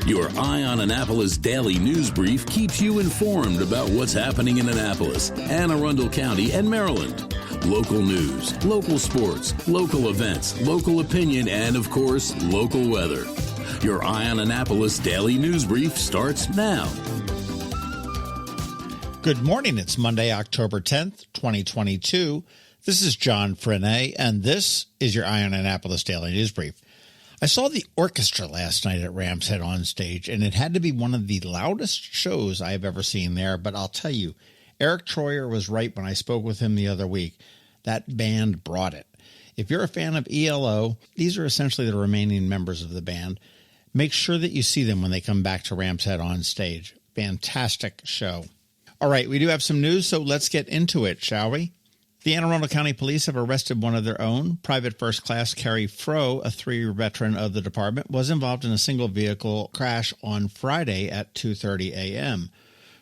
Your Eye on Annapolis daily news brief keeps you informed about what's happening in Annapolis, Anne Arundel County, and Maryland. Local news, local sports, local events, local opinion, and, of course, local weather. Your Eye on Annapolis daily news brief starts now. Good morning. It's Monday, October 10th, 2022. This is John Frenaye, and this is your Eye on Annapolis daily news brief. I saw the orchestra last night at Rams Head on stage, and it had to be one of the loudest shows I have ever seen there. But I'll tell you, Eric Troyer was right when I spoke with him the other week. That band brought it. If you're a fan of ELO, these are essentially the remaining members of the band. Make sure that you see them when they come back to Rams Head on stage. Fantastic show. All right, we do have some news, so let's get into it, shall we? The Anne Arundel County Police have arrested one of their own. Private First Class Carrie Froh, a 3-year veteran of the department, was involved in a single vehicle crash on Friday at 2:30 a.m.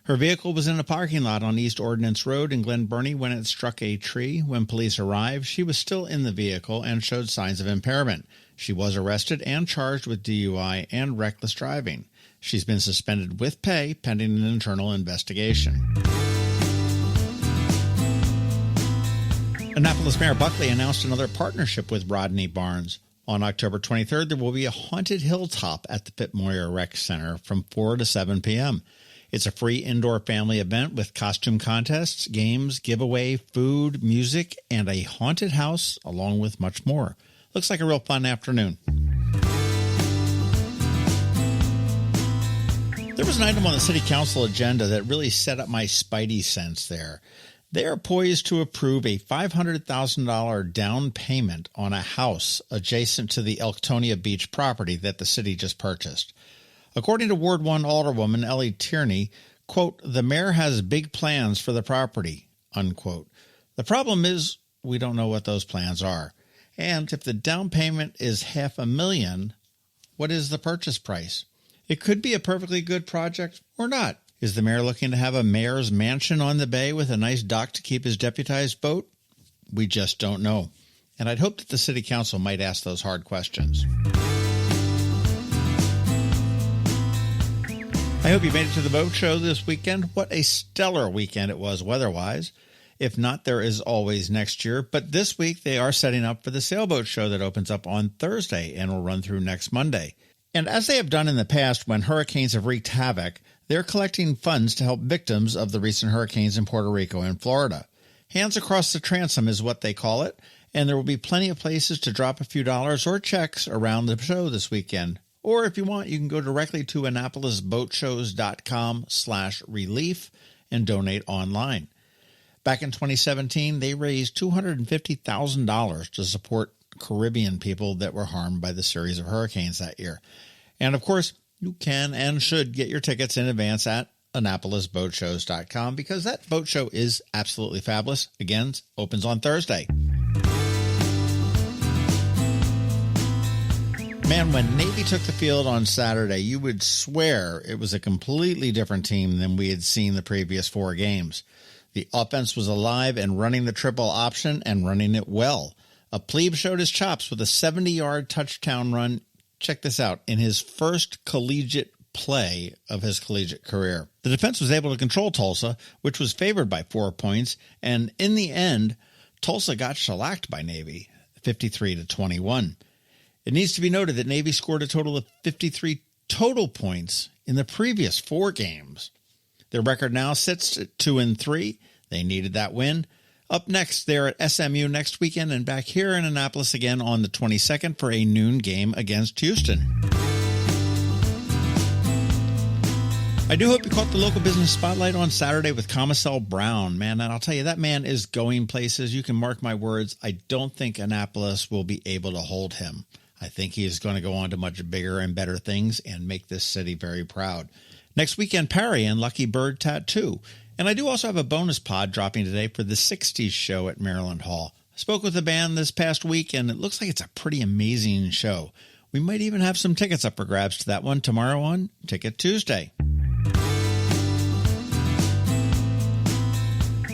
Her vehicle was in a parking lot on East Ordnance Road in Glen Burnie when it struck a tree. When police arrived, she was still in the vehicle and showed signs of impairment. She was arrested and charged with DUI and reckless driving. She's been suspended with pay pending an internal investigation. Annapolis Mayor Buckley announced another partnership with Rodney Barnes. On October 23rd, there will be a haunted hilltop at the Pitt Moyer Rec Center from 4 to 7 p.m. It's a free indoor family event with costume contests, games, giveaway, food, music, and a haunted house, along with much more. Looks like a real fun afternoon. There was an item on the City Council agenda that really set up my spidey sense there. They are poised to approve a $500,000 down payment on a house adjacent to the Elktonia Beach property that the city just purchased. According to Ward 1 Alderwoman Ellie Tierney, quote, "The mayor has big plans for the property," unquote. The problem is we don't know what those plans are. And if the down payment is $500,000, what is the purchase price? It could be a perfectly good project or not. Is the mayor looking to have a mayor's mansion on the bay with a nice dock to keep his deputized boat? We just don't know. And I'd hope that the city council might ask those hard questions. I hope you made it to the boat show this weekend. What a stellar weekend it was weather-wise. If not, there is always next year. But this week they are setting up for the sailboat show that opens up on Thursday and will run through next Monday. And as they have done in the past when hurricanes have wreaked havoc, they're collecting funds to help victims of the recent hurricanes in Puerto Rico and Florida. Hands across the transom is what they call it, and there will be plenty of places to drop a few dollars or checks around the show this weekend. Or if you want, you can go directly to AnnapolisBoatShows.com/relief and donate online. Back in 2017, they raised $250,000 to support Caribbean people that were harmed by the series of hurricanes that year. And of course, you can and should get your tickets in advance at AnnapolisBoatShows.com because that boat show is absolutely fabulous. Again, opens on Thursday. Man, when Navy took the field on Saturday, you would swear it was a completely different team than we had seen the previous 4 games. The offense was alive and running the triple option and running it well. A plebe showed his chops with a 70-yard touchdown run. Check this out, in his first collegiate play of his collegiate career. The defense was able to control Tulsa, which was favored by 4 points, and in the end, Tulsa got shellacked by Navy, 53-21. It needs to be noted that Navy scored a total of 53 total points in the previous 4 games. Their record now sits at 2-3. They needed that win. Up next, they're at SMU next weekend and back here in Annapolis again on the 22nd for a noon game against Houston. I do hope you caught the local business spotlight on Saturday with Commissel Brown. Man, and I'll tell you, that man is going places. You can mark my words. I don't think Annapolis will be able to hold him. I think he is going to go on to much bigger and better things and make this city very proud. Next weekend, Perry and Lucky Bird Tattoo. And I do also have a bonus pod dropping today for the 60s show at Maryland Hall. I spoke with the band this past week, and it looks like it's a pretty amazing show. We might even have some tickets up for grabs to that one tomorrow on Ticket Tuesday.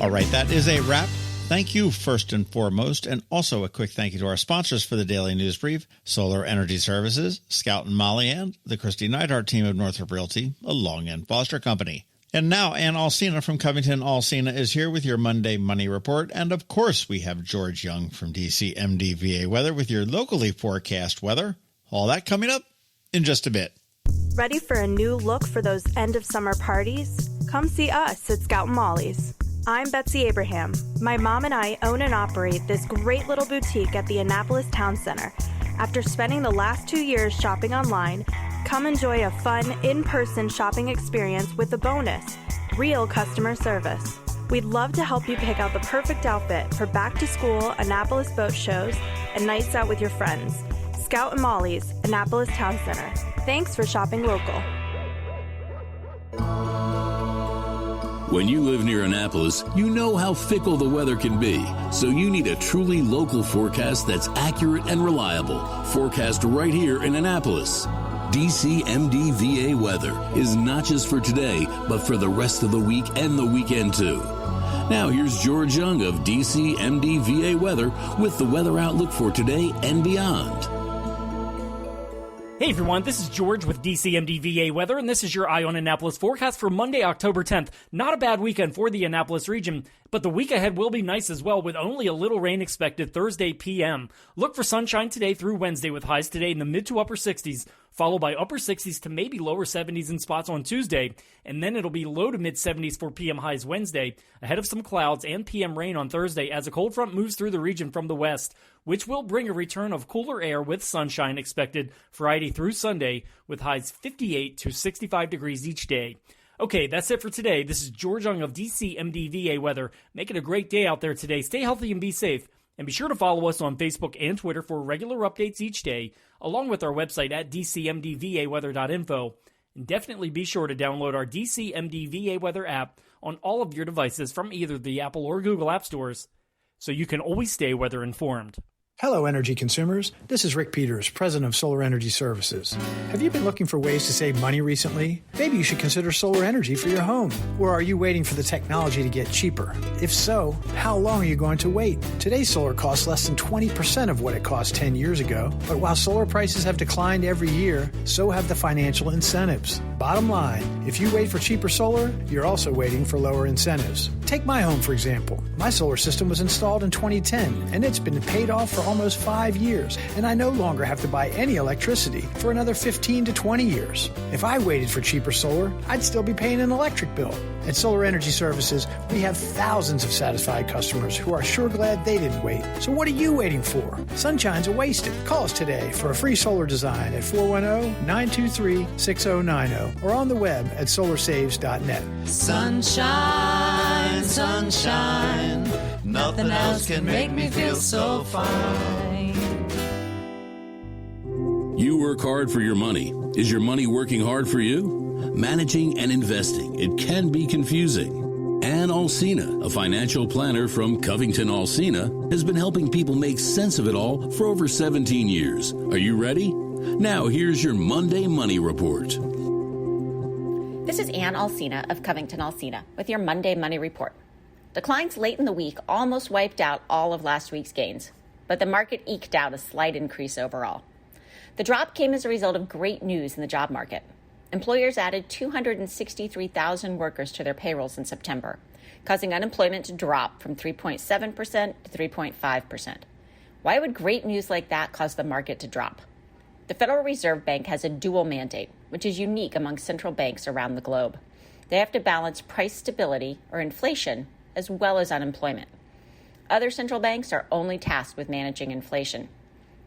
All right, that is a wrap. Thank you first and foremost, and also a quick thank you to our sponsors for the Daily News Brief, Solar Energy Services, Scout and Molly, and the Kristi Neidhardt Team of Northrop Realty, a Long and Foster company. And now Ann Alsina from CovingtonAlsina is here with your Monday Money Report. And of course, we have George Young from DC MDVA Weather with your locally forecast weather. All that coming up in just a bit. Ready for a new look for those end of summer parties? Come see us at Scout and Molly's. I'm Betsy Abraham. My mom and I own and operate this great little boutique at the Annapolis Town Center. After spending the last 2 years shopping online, come enjoy a fun, in-person shopping experience with a bonus, real customer service. We'd love to help you pick out the perfect outfit for back-to-school Annapolis boat shows and nights out with your friends. Scout and Molly's, Annapolis Town Center. Thanks for shopping local. When you live near Annapolis, you know how fickle the weather can be. So you need a truly local forecast that's accurate and reliable. Forecast right here in Annapolis. DCMDVA Weather is not just for today, but for the rest of the week and the weekend too. Now here's George Young of DCMDVA Weather with the weather outlook for today and beyond. Hey everyone, this is George with DCMDVA Weather, and this is your Eye on Annapolis forecast for Monday, October 10th. Not a bad weekend for the Annapolis region, but the week ahead will be nice as well, with only a little rain expected Thursday p.m. Look for sunshine today through Wednesday, with highs today in the mid to upper 60s, followed by upper 60s to maybe lower 70s in spots on Tuesday, and then it'll be low to mid 70s for p.m. highs Wednesday, ahead of some clouds and p.m. rain on Thursday as a cold front moves through the region from the west, which will bring a return of cooler air with sunshine expected Friday through Sunday, with highs 58 to 65 degrees each day. Okay, that's it for today. This is George Young of DCMDVA Weather. Make it a great day out there today. Stay healthy and be safe. And be sure to follow us on Facebook and Twitter for regular updates each day, along with our website at dcmdvaweather.info. And definitely be sure to download our DCMDVA Weather app on all of your devices from either the Apple or Google app stores, so you can always stay weather informed. Hello, energy consumers. This is Rick Peters, president of Solar Energy Services. Have you been looking for ways to save money recently? Maybe you should consider solar energy for your home. Or are you waiting for the technology to get cheaper? If so, how long are you going to wait? Today's solar costs less than 20% of what it cost 10 years ago. But while solar prices have declined every year, so have the financial incentives. Bottom line, if you wait for cheaper solar, you're also waiting for lower incentives. Take my home, for example. My solar system was installed in 2010, and it's been paid off for almost 5 years, and I no longer have to buy any electricity for another 15 to 20 years. If I waited for cheaper solar, I'd still be paying an electric bill. At Solar Energy Services, we have thousands of satisfied customers who are sure glad they didn't wait. So what are you waiting for? Sunshine's a wasted. Call us today for a free solar design at 410-923-6090 or on the web at solarsaves.net. Sunshine, sunshine, nothing else can make me feel so fine. You work hard for your money. Is your money working hard for you? Managing and investing, it can be confusing. Ann Alsina, a financial planner from CovingtonAlsina, has been helping people make sense of it all for over 17 years. Are you ready? Now here's your Monday Money Report. This is Ann Alsina of CovingtonAlsina with your Monday Money Report. Declines late in the week almost wiped out all of last week's gains, but the market eked out a slight increase overall. The drop came as a result of great news in the job market. Employers added 263,000 workers to their payrolls in September, causing unemployment to drop from 3.7% to 3.5%. Why would great news like that cause the market to drop? The Federal Reserve Bank has a dual mandate, which is unique among central banks around the globe. They have to balance price stability, or inflation, as well as unemployment. Other central banks are only tasked with managing inflation.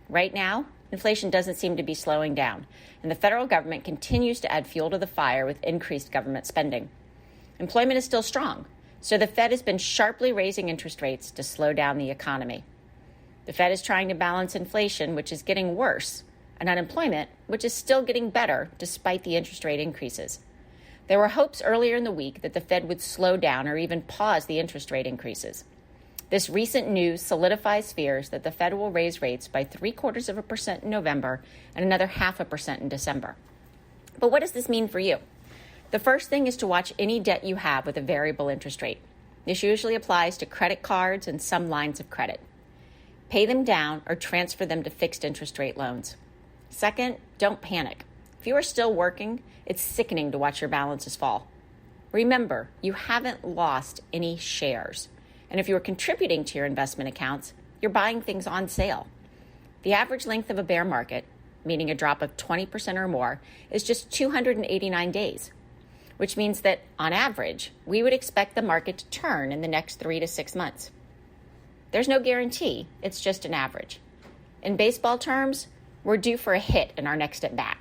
Right now, inflation doesn't seem to be slowing down, and the federal government continues to add fuel to the fire with increased government spending. Employment is still strong, so the Fed has been sharply raising interest rates to slow down the economy. The Fed is trying to balance inflation, which is getting worse, and unemployment, which is still getting better despite the interest rate increases. There were hopes earlier in the week that the Fed would slow down or even pause the interest rate increases. This recent news solidifies fears that the Fed will raise rates by 0.75% in November and another 0.5% in December. But what does this mean for you? The first thing is to watch any debt you have with a variable interest rate. This usually applies to credit cards and some lines of credit. Pay them down or transfer them to fixed interest rate loans. Second, don't panic. If you are still working, it's sickening to watch your balances fall. Remember, you haven't lost any shares. And if you are contributing to your investment accounts, you're buying things on sale. The average length of a bear market, meaning a drop of 20% or more, is just 289 days, which means that, on average, we would expect the market to turn in the next 3 to 6 months. There's no guarantee, it's just an average. In baseball terms, we're due for a hit in our next at-bat.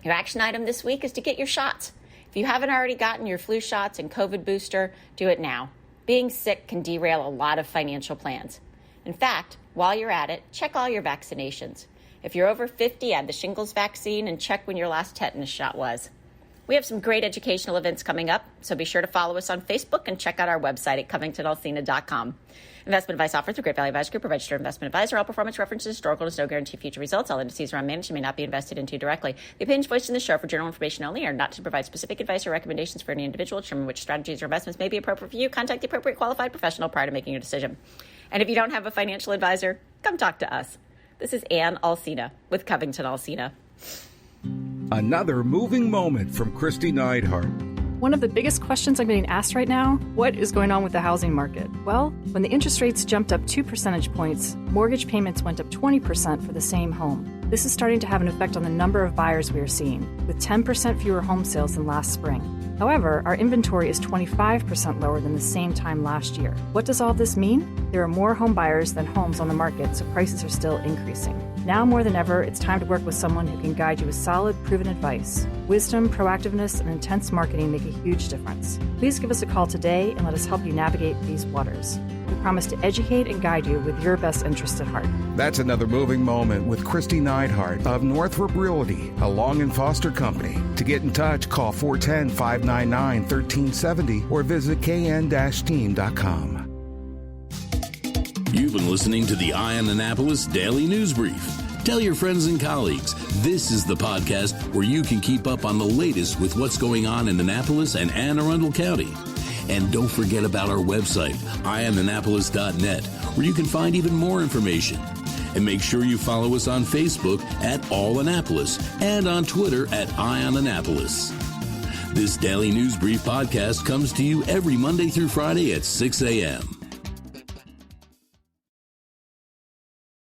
Your action item this week is to get your shots. If you haven't already gotten your flu shots and COVID booster, do it now. Being sick can derail a lot of financial plans. In fact, while you're at it, check all your vaccinations. If you're over 50, add the shingles vaccine and check when your last tetanus shot was. We have some great educational events coming up, so be sure to follow us on Facebook and check out our website at CovingtonAlsina.com. Investment advice offered through Great Value Advisory Group, a registered investment advisor. All performance references historical, does no guarantee future results. All indices around managed may not be invested into directly. The opinions voiced in the show for general information only are not to provide specific advice or recommendations for any individual. Determine which strategies or investments may be appropriate for you. Contact the appropriate qualified professional prior to making your decision. And if you don't have a financial advisor, come talk to us. This is Ann Alsina with CovingtonAlsina. Another moving moment from Kristi Neidhardt. One of the biggest questions I'm getting asked right now, what is going on with the housing market? Well, when the interest rates jumped up 2 percentage points, mortgage payments went up 20% for the same home. This is starting to have an effect on the number of buyers we are seeing, with 10% fewer home sales than last spring. However, our inventory is 25% lower than the same time last year. What does all this mean? There are more home buyers than homes on the market, so prices are still increasing. Now more than ever, it's time to work with someone who can guide you with solid, proven advice. Wisdom, proactiveness, and intense marketing make a huge difference. Please give us a call today and let us help you navigate these waters. We promise to educate and guide you with your best interest at heart. That's another moving moment with Kristi Neidhardt of Northrop Realty, a Long and Foster company. To get in touch, call 410-599-1370 or visit kn-team.com. You've been listening to the Eye on Annapolis Daily News Brief. Tell your friends and colleagues, this is the podcast where you can keep up on the latest with what's going on in Annapolis and Anne Arundel County. And don't forget about our website, eyeonannapolis.net, where you can find even more information. And make sure you follow us on Facebook at All Annapolis and on Twitter at Eye on Annapolis. This Daily News Brief podcast comes to you every Monday through Friday at 6 a.m.